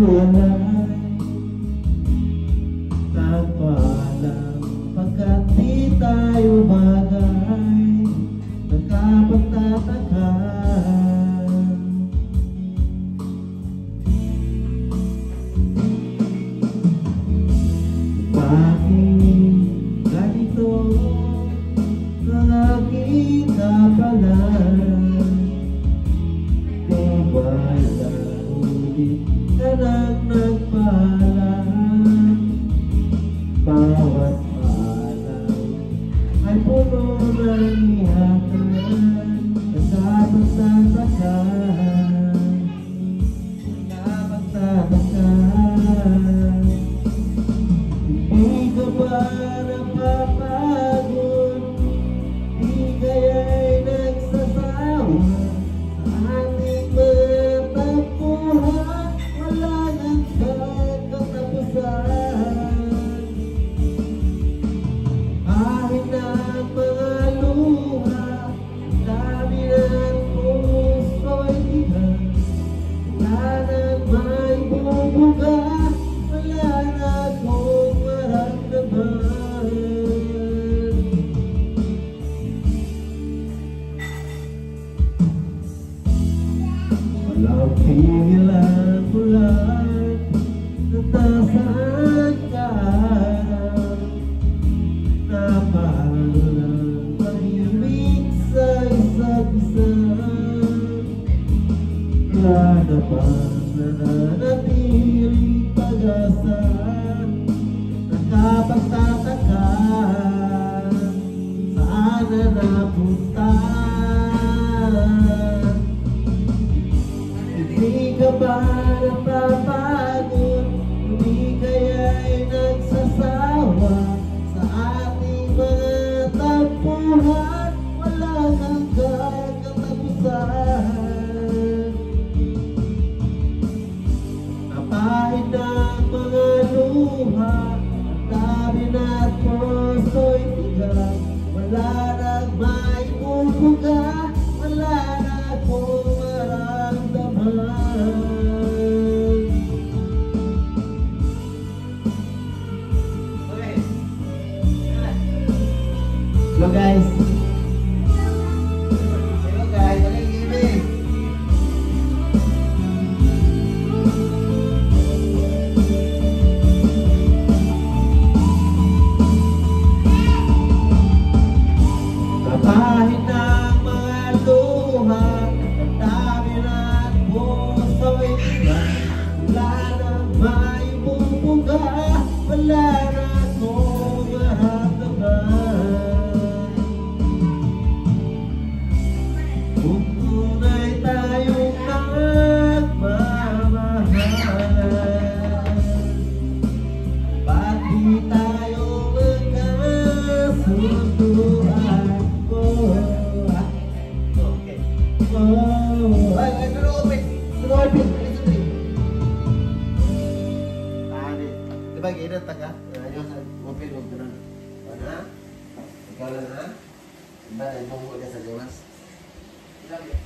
walay nagpaalam pagkat di tayo bagay nagkapagtataka. Bakit ganito ang aking kapalan? Di ba ulit ka nang nagpaalam? Bawat paalam ay puno ng ihakan, nagkapagtataka, nagkapagtataka. Hindi ka ba napapagod? Di kaya'y nagsasawa sa ating mga tampuhan? Wala nang katapusan. Kahit na ang mga luha, dami ng puso'y tigang, wala nang maibubuga, wala na akong maramdaman. Walang pigil ang ulan, nasaan ka? Napahalang pag-ibig sa isa't isa, wala na bang nananatiling pag-asa? Nakapagtataka, saan na napunta? Hindi ka ba napapagod? Hindi kaya'y nagsasawa sa ating mga tampuhan? Wala kang katapusan. Napahid ang mga luha, ang dami na't puso'y tigang, wala nang maibubuga, wala na akong maramdaman. Hello guys. Hello guys, walang ibig. Napahid ng mga luha, ang dami ng puso'y tigang, wala nang maibubuga, wala na akong maramdaman. Kung tunay tayong nagmamahal, ba't di tayo magkasunduan? Okay. Ay, sunod-upin. Diba, gano'n taga? Ayos, open, gano'n. Ano? Ikaw lang, ha? Diba, naibunggo ka sa gawas? Love you.